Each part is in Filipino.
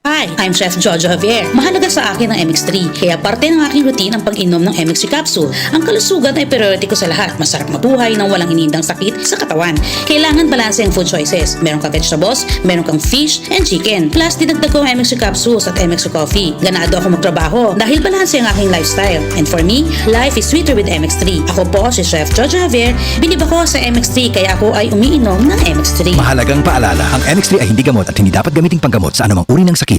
Hi, I'm Chef Jojo Javier. Mahalaga sa akin ang MX3, kaya parte ng aking routine ang pag-inom ng MX3 capsule. Ang kalusugan ay priority ko sa lahat. Masarap mabuhay nang walang inindang sakit sa katawan. Kailangan balanse ang food choices. Meron kang vegetables, meron kang fish and chicken. Plus, dinagdag ko ang MX3 capsules at MX3 coffee. Ganado ako magtrabaho dahil balanse ang aking lifestyle. And for me, life is sweeter with MX3. Ako po si Chef Jojo Javier. Bilib ako sa MX3 kaya ako ay umiinom ng MX3. Mahalagang paalala, ang MX3 ay hindi gamot at hindi dapat gamiting panggamot sa anumang uri ng sakit.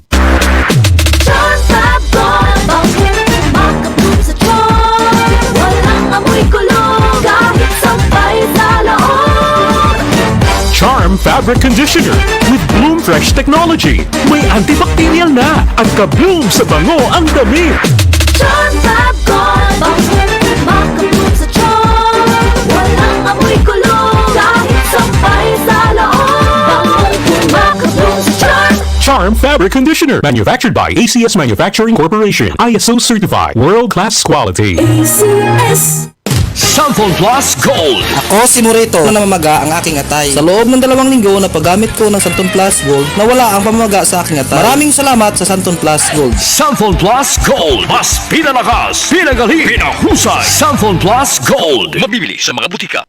Charm Fabric Conditioner with Bloom Fresh Technology. May antibacterial na at ka-bloom sa bango ang damit. Charm Fab Gold, makabloom sa charm. Walang amoy kulong, kahit sampay sa loob. Makabloom sa charm. Charm Fabric Conditioner. Manufactured by ACS Manufacturing Corporation. ISO certified. World-class quality. ACS. Samphon Plus Gold. Ako si Morito na namamaga ang aking atay. Sa loob ng 2 linggo na paggamit ko ng Samphon Plus Gold, nawala ang pamamaga sa aking atay. Maraming salamat sa Samphon Plus Gold. Samphon Plus Gold. Mas pinalakas, pinagaling, pinahusay. Samphon Plus Gold. Mabibili sa mga butika.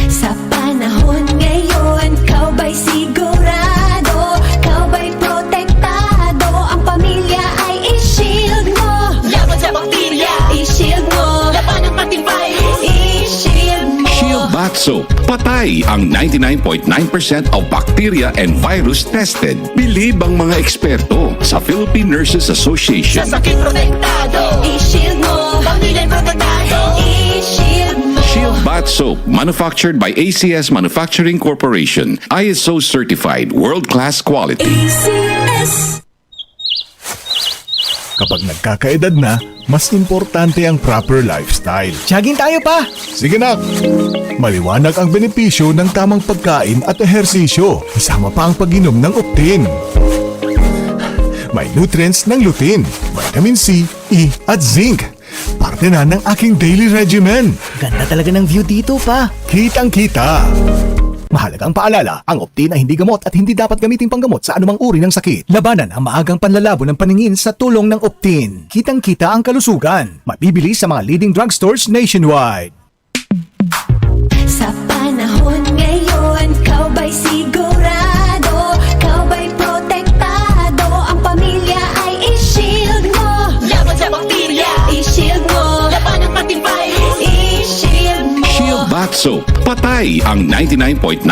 Sa panahon ngayon, kau ba'y sigurado? Kau ba'y protektado? Ang pamilya ay i-shield mo. Laban sa bakterya, i-shield mo. Laban ng pati virus, i-shield mo. Shield Bath Soap. Patay ang 99.9% of bacteria and virus tested. Bilib ang mga eksperto sa Philippine Nurses Association. Sa sakit protektado, i-shield mo. Pamilya'y protektado, i-shield mo. Shield Bath Soap, manufactured by ACS Manufacturing Corporation. ISO certified, world-class quality. ACS. Kapag nagkakaedad na, mas importante ang proper lifestyle. Jogging tayo pa! Sige nak! Maliwanag ang benepisyo ng tamang pagkain at ehersisyo. Kasama pa ang pag-inom ng Optin. May nutrients ng lutein, vitamin C, E at zinc. Parte na ng aking daily regimen. Ganda talaga ng view dito pa. Kitang-kita! Mahalagang paalala, ang Optin ay hindi gamot at hindi dapat gamiting panggamot sa anumang uri ng sakit. Labanan ang maagang panlalabo ng paningin sa tulong ng Optin. Kitang-kita ang kalusugan. Mabibili sa mga leading drugstores nationwide. Sa panahon ngayon, kau ba'y sigurado? Kau ba'y protektado? Ang pamilya ay i-shield mo. Laban sa bakterya, i-shield mo. Laban ng pati virus, i-shield mo. Shield Bath Soap. Patay ang 99.9%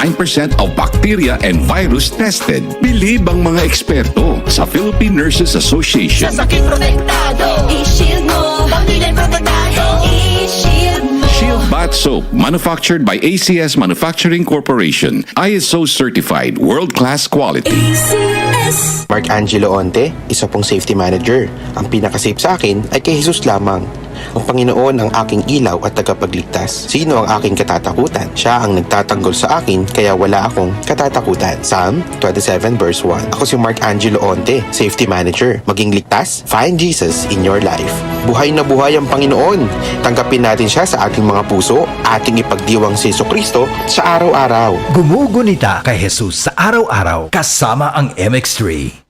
of bacteria and virus tested. Bilib ang mga eksperto sa Philippine Nurses Association. Sa sakit protektado, i-shield mo. Pamilya'y protektado, i-shield mo. Shield Bath Soap, manufactured by ACS Manufacturing Corporation. ISO certified, world-class quality. ACS. Mark Angelo Onte, isa pong safety manager. Ang pinaka-safe sa akin ay kay Jesus lamang. Ang Panginoon ang aking ilaw at tagapagligtas. Sino ang aking katatakutan? Siya ang nagtatanggol sa akin, kaya wala akong katatakutan. Psalm 27 verse 1. Ako si Mark Angelo Onte, safety manager. Maging ligtas, find Jesus in your life. Buhay na buhay ang Panginoon. Tanggapin natin siya sa ating mga puso, ating ipagdiwang si Jesucristo sa araw-araw. Gumugunita kay Jesus sa araw-araw kasama ang MX3.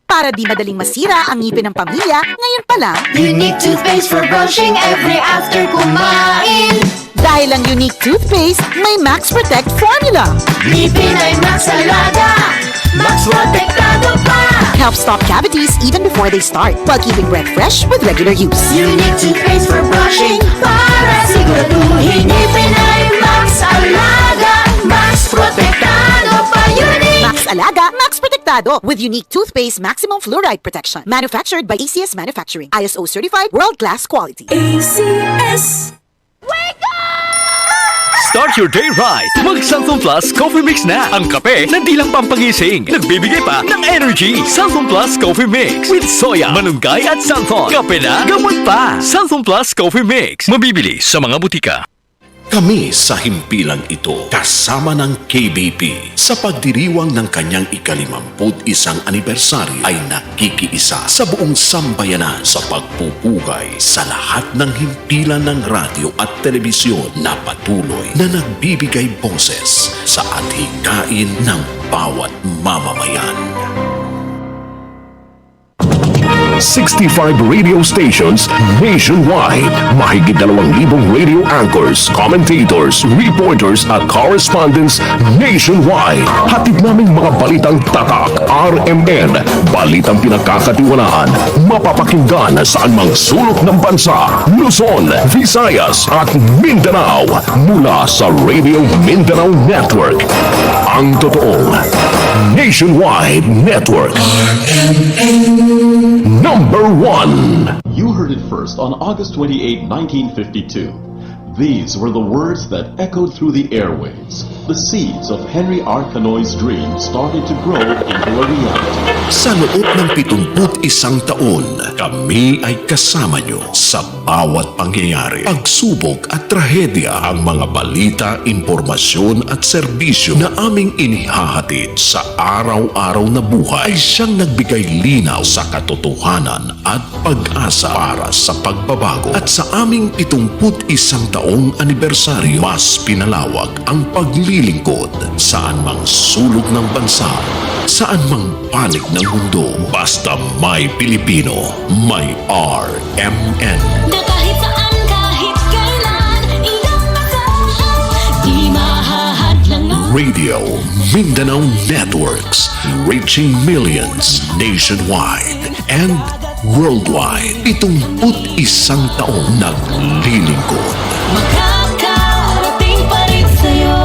Para di madaling masira ang ngipin ng pamilya, ngayon pa lang, Unique toothpaste for brushing every after kumain. dahil ang unique toothpaste, may Max Protect formula. Ngipin ay Max Alaga, Max Protektado pa. Help stop cavities even before they start, while keeping breath fresh with regular use. Unique toothpaste for brushing para siguraduhin ngipin ay Max Alaga, Max Protektado pa. Unique. Max Alaga, Max Protektado with unique toothpaste maximum fluoride protection. Manufactured by ACS Manufacturing. ISO certified, world-class quality. ACS. Start your day right. Mag-Samphon Plus Coffee Mix na. Ang kape na di lang pampagising. Nagbibigay pa ng energy. Samphon Plus Coffee Mix with soya, malunggay at samphon. Kape na, gamot pa. Samphon Plus Coffee Mix. Mabibili sa mga butika. Kami sa himpilang ito kasama ng KBP sa pagdiriwang ng kanyang ika-51 anibersaryo ay nakikiisa sa buong sambayanan sa pagpupugay sa lahat ng himpilan ng radyo at telebisyon na patuloy na nagbibigay boses sa adhikain ng bawat mamamayan. 65 radio stations nationwide. Mahigit 2,000 radio anchors, commentators, reporters at correspondents nationwide. Hatid naming mga balitang tatak, RMN, balitang pinagkakatiwalaan, mapapakinggan saan mang sulok ng bansa, Luzon, Visayas at Mindanao mula sa Radio Mindanao Network. Ang totoong Nationwide Network. Number 1. You heard it first on August 28, 1952. These were the words that echoed through the airwaves. The seeds of Henry R. Canoy's dream started to grow into a reality. Sa loob ng 71 taon, kami ay kasama nyo sa bawat pangyayari, pagsubok at trahedya. Ang mga balita, impormasyon at serbisyo na aming inihahatid sa araw-araw na buhay ay siyang nagbigay linaw sa katotohanan at pag-asa para sa pagbabago. At sa aming 71 taong anibersaryo, mas pinalawak ang paglilingkod saan mang sulok ng bansa, saan mang panig ng mundo. Basta may Pilipino, may RMN. Na kahit saan, kahit kailan, iyong masahan, di mahahadlangan. Radio Mindanao Networks, reaching millions nationwide and worldwide. 71 taong naglilingkod. Makakarating pa rin sa'yo.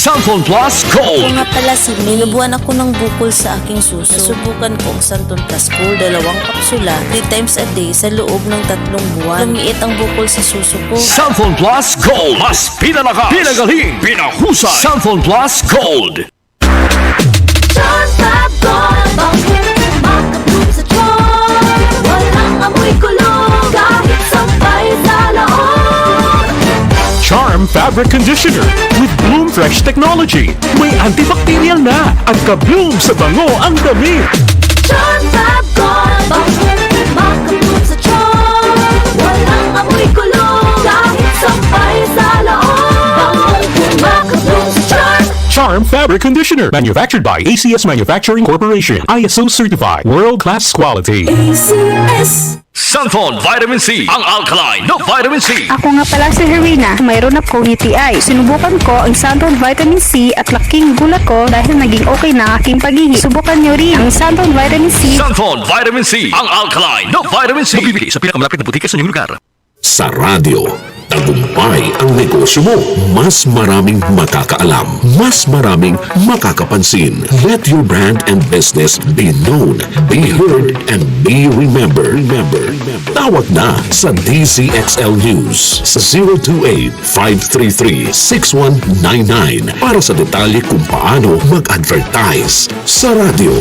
Santon Plus Gold. Kung nga pala si nilubuan ako ng bukol sa aking suso. Nasubukan ko ang Santon Plus Gold, 2 kapsula, 3 times a day sa loob ng 3 buwan. Lumiit ang bukol sa suso ko. Santon Plus Gold. Mas pinalakas, pinagaling, pinahusay. Santon Plus Gold. John Bob Gold, bakit makapag sa John? Walang amoy kulong, kahit sabay sa laon. Charm Fabric Conditioner with Bloom Fresh Technology. May antibacterial na at ka-bloom sa bango ang damit. John Bob Gold, bakit makapag sa John? Walang amoy kulong, kahit sabay sa laon. Makapag sa John. Charm Fabric Conditioner. Manufactured by ACS Manufacturing Corporation. ISO certified. World-class quality. ACS. Santon Vitamin C. Ang alkaline na vitamin C. Ako nga pala si Herina, mayroon akong UTI. Sinubukan ko ang Santon Vitamin C at laking gulat ko dahil naging okay na aking paghihi. Subukan nyo rin ang Santon Vitamin C. Santon Vitamin C. Ang alkaline na vitamin C. Mabibili sa pinakamalapit na butika sa inyong lugar. Sa radyo, tagumpay ang negosyo mo. Mas maraming makakaalam. Mas maraming makakapansin. Let your brand and business be known, be heard, and be remembered. Tawag na sa DCXL News sa 028-533-6199 para sa detalye kung paano mag-advertise sa radyo.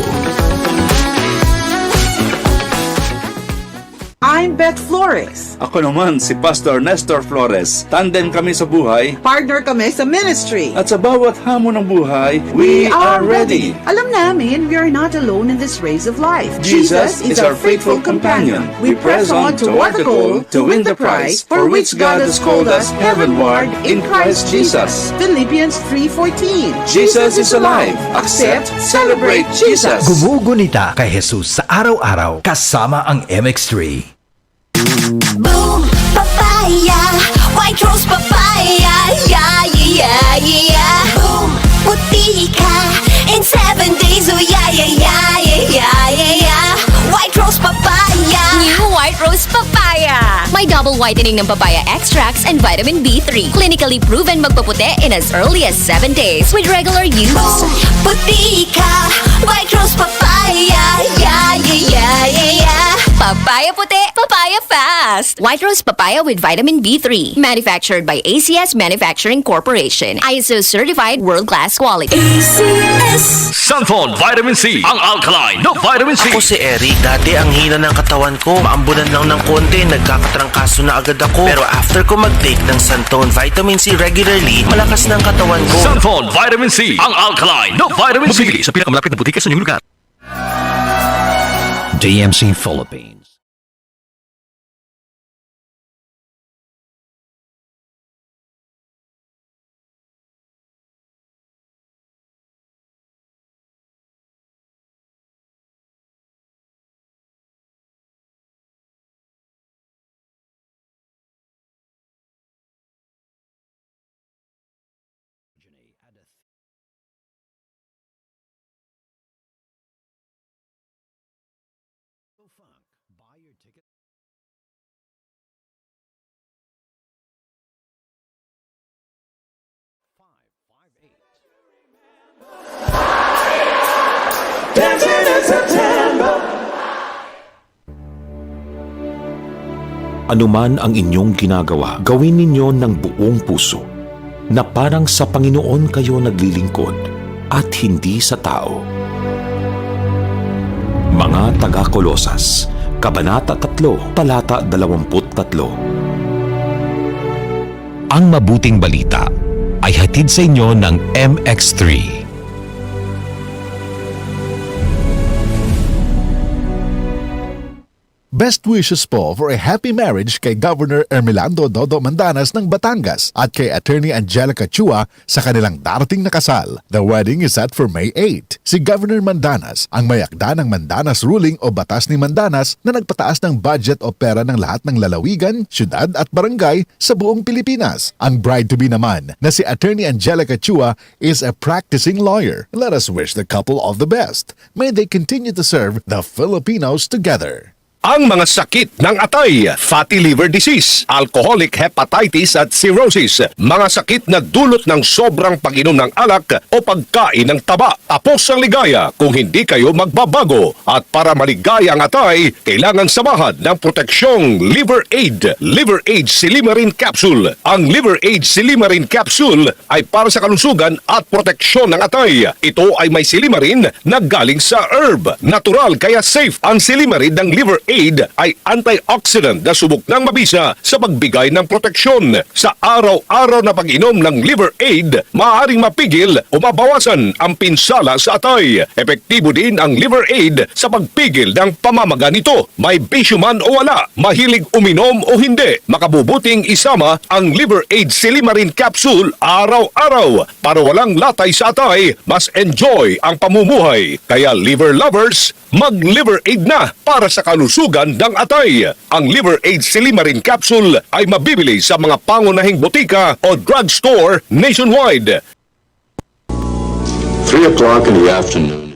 I'm Beth Flores. Ako naman si Pastor Nestor Flores. Tandem kami sa buhay. Partner kami sa ministry. At sa bawat hamon ng buhay, we are ready. Alam namin, we are not alone in this race of life. Jesus is our faithful companion. We press on toward the goal to win the prize for which God has called us heavenward in Christ Jesus. Philippians 3:14. Jesus is alive. Accept, celebrate Jesus. Gumugunita kay Jesus sa araw-araw kasama ang MX3. Boom, papaya, white rose papaya, yeah, yeah, yeah. Boom, puti ka in 7 days, oh yeah, yeah, yeah, yeah, yeah, yeah. White rose papaya. New White Rose Papaya. May double whitening ng papaya extracts and vitamin B3. Clinically proven magpaputi in as early as 7 days with regular use. Boom, puti ka, white rose papaya, yeah, yeah, yeah, yeah, yeah. Papaya puti, papaya fast. White Rose Papaya with vitamin B3. Manufactured by ACS Manufacturing Corporation. ISO certified world-class quality. ACS. Santon Vitamin C. Ang alkaline na vitamin C. Ako si Eric. Dati ang hina ng katawan ko. Maambunan lang ng konti, nagkakatrangkaso na agad ako. Pero after ko mag-take ng Santon Vitamin C regularly, malakas ng katawan ko. Santon Vitamin C. Ang alkaline na vitamin C. Mabibili sa pinakamalapit na butika sa inyong lugar. DMC Philippines. Anuman ang inyong ginagawa, gawin ninyo ng buong puso na parang sa Panginoon kayo naglilingkod at hindi sa tao. Mga taga-Kolosas, Kabanata 3, Talata 23. Ang mabuting balita ay hatid sa inyo ng MX3. Best wishes po for a happy marriage kay Governor Ermelando Dodo Mandanas ng Batangas at kay Attorney Angelica Chua sa kanilang darating na kasal. The wedding is set for May 8. Si Governor Mandanas ang mayakda ng Mandanas Ruling o Batas ni Mandanas na nagpataas ng budget o pera ng lahat ng lalawigan, syudad at barangay sa buong Pilipinas. Ang bride-to-be naman na si Attorney Angelica Chua is a practicing lawyer. Let us wish the couple all the best. May they continue to serve the Filipinos together. Ang mga sakit ng atay, fatty liver disease, alcoholic hepatitis at cirrhosis, mga sakit na dulot ng sobrang pag-inom ng alak o pagkain ng taba. Tapos ang ligaya kung hindi kayo magbabago. At para maligaya ang atay, kailangan samahan ng proteksyong Liver Aid, Liver Aid Silimarin Capsule. Ang Liver Aid Silimarin Capsule ay para sa kalusugan at proteksyon ng atay. Ito ay may silimarin na galing sa herb. Natural kaya safe ang silimarin ng Liver Aid ay antioxidant na subok ng mabisa sa pagbigay ng proteksyon. Sa araw-araw na pag-inom ng Liver Aid, maaaring mapigil o mabawasan ang pinsala sa atay. Epektibo din ang Liver Aid sa pagpigil ng pamamaga nito. May bisyo man o wala, mahilig uminom o hindi, makabubuting isama ang Liver Aid Silimarin Capsule araw-araw. Para walang latay sa atay, mas enjoy ang pamumuhay. Kaya liver lovers, mag-Liver Aid na para sa kalusugan ng atay. Ang Liver Aid Silimarin Capsule ay mabibili sa mga pangunahing botika o drugstore nationwide. 3 o'clock in the afternoon.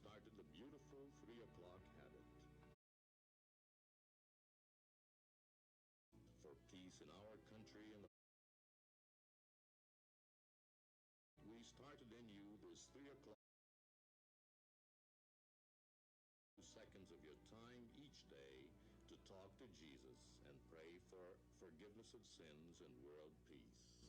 Started the beautiful 3 o'clock habit. For peace in our country and we started in you this 3 o'clock. 2 seconds of your time each day to talk to Jesus and pray for forgiveness of sins and world peace.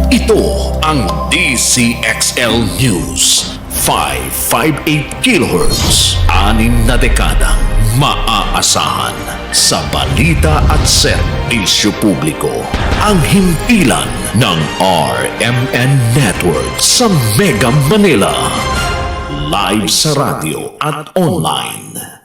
Ito ang DCXL News. 558 kHz. 6 na dekadang maaasahan sa balita at serbisyo publiko. Ang himpilan ng RMN Network sa Mega Manila. Live sa radyo at online.